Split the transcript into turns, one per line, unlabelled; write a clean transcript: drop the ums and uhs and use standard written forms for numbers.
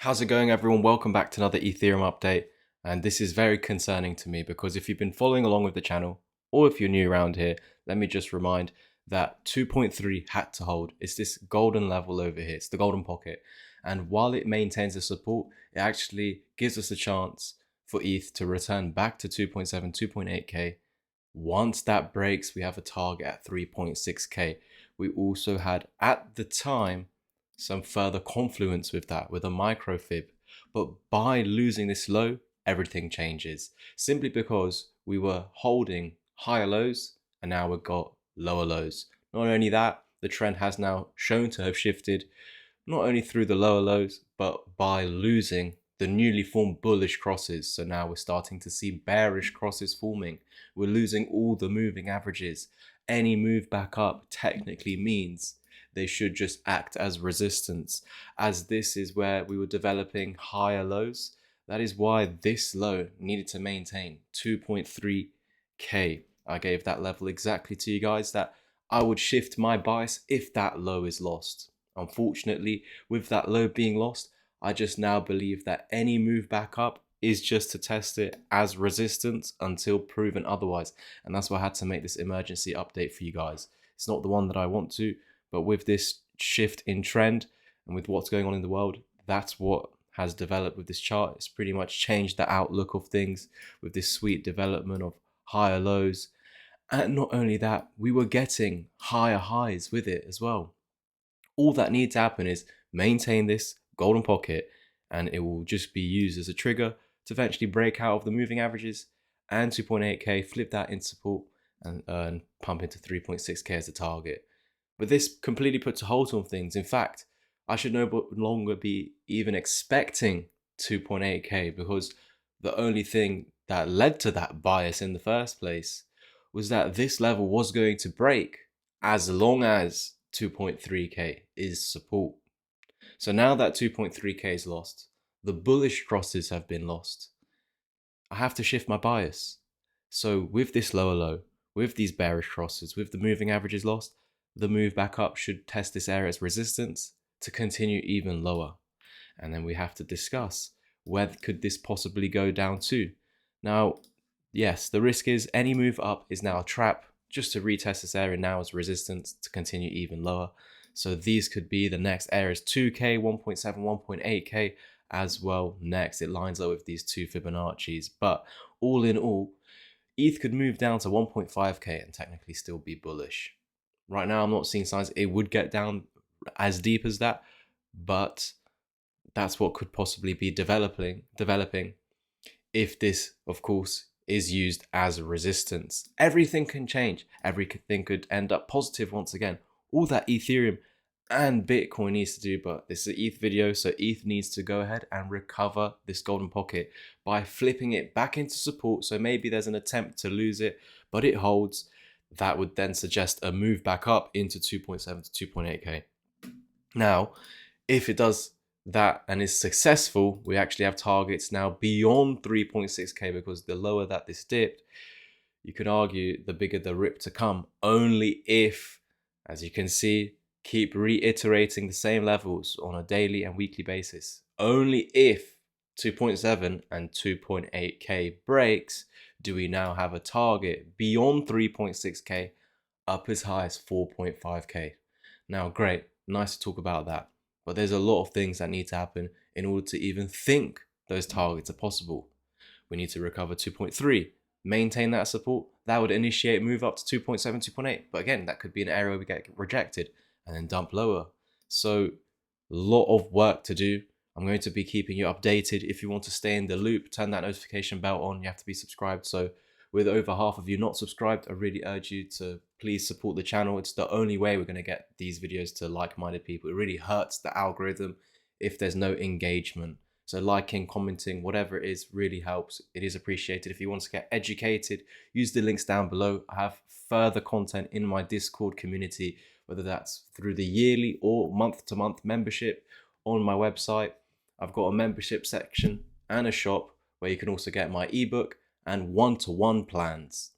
How's it going, everyone? Welcome back to another Ethereum update. And this is very concerning to me because if you've been following along with the channel, or if you're new around here, let me just remind that 2.3 had to hold. It's this golden level over here. It's the golden pocket. And while it maintains the support, it actually gives us a chance for ETH to return back to 2.7, 2.8K. Once that breaks, we have a target at 3.6K. We also had, at the time, some further confluence with that, with a micro fib. But by losing this low, everything changes. Simply because we were holding higher lows and now we've got lower lows. Not only that, the trend has now shown to have shifted, not only through the lower lows, but by losing the newly formed bullish crosses. So now we're starting to see bearish crosses forming. We're losing all the moving averages. Any move back up technically means they should just act as resistance, as this is where we were developing higher lows. That is why this low needed to maintain 2.3K. I gave that level exactly to you guys, that I would shift my bias if that low is lost. Unfortunately, with that low being lost, I just now believe that any move back up is just to test it as resistance until proven otherwise. And that's why I had to make this emergency update for you guys. It's not the one that I want to, but with this shift in trend and with what's going on in the world, that's what has developed with this chart. It's pretty much changed the outlook of things with this sweet development of higher lows. And not only that, we were getting higher highs with it as well. All that needs to happen is maintain this golden pocket, and it will just be used as a trigger to eventually break out of the moving averages and 2.8K, flip that into support, and pump into 3.6K as a target. But this completely puts a halt on things. In fact, I should no longer be even expecting 2.8K, because the only thing that led to that bias in the first place was that this level was going to break as long as 2.3K is support. So now that 2.3K is lost, the bullish crosses have been lost, I have to shift my bias. So with this lower low, with these bearish crosses, with the moving averages lost, the move back up should test this area as resistance to continue even lower. And then we have to discuss, where could this possibly go down to? Now, yes, the risk is any move up is now a trap, just to retest this area now as resistance to continue even lower. So these could be the next areas: 2K, 1.7, 1.8K as well next. It lines up with these two Fibonacci's. But all in all, ETH could move down to 1.5K and technically still be bullish. Right now, I'm not seeing signs it would get down as deep as that, but that's what could possibly be developing if this, of course, is used as resistance. Everything can change. Everything could end up positive once again. All that Ethereum and Bitcoin needs to do, but this is an ETH video, so ETH needs to go ahead and recover this golden pocket by flipping it back into support. So maybe there's an attempt to lose it, but it holds. That would then suggest a move back up into 2.7 to 2.8K. Now, if it does that and is successful, we actually have targets now beyond 3.6K, because the lower that this dipped, you could argue the bigger the rip to come, only if, as you can see, keep reiterating the same levels on a daily and weekly basis. Only if 2.7 and 2.8K breaks do we now have a target beyond 3.6K up as high as 4.5K. Now, great, nice to talk about that, but there's a lot of things that need to happen in order to even think those targets are possible. We need to recover 2.3, maintain that support. That would initiate move up to 2.7, 2.8. But again, that could be an area where we get rejected and then dump lower. So a lot of work to do. I'm going to be keeping you updated. If you want to stay in the loop, turn that notification bell on. You have to be subscribed. So with over half of you not subscribed, I really urge you to please support the channel. It's the only way we're going to get these videos to like-minded people. It really hurts the algorithm if there's no engagement. So liking, commenting, whatever it is, really helps. It is appreciated. If you want to get educated, use the links down below. I have further content in my Discord community, whether that's through the yearly or month-to-month membership on my website. I've got a membership section and a shop where you can also get my ebook and one-to-one plans.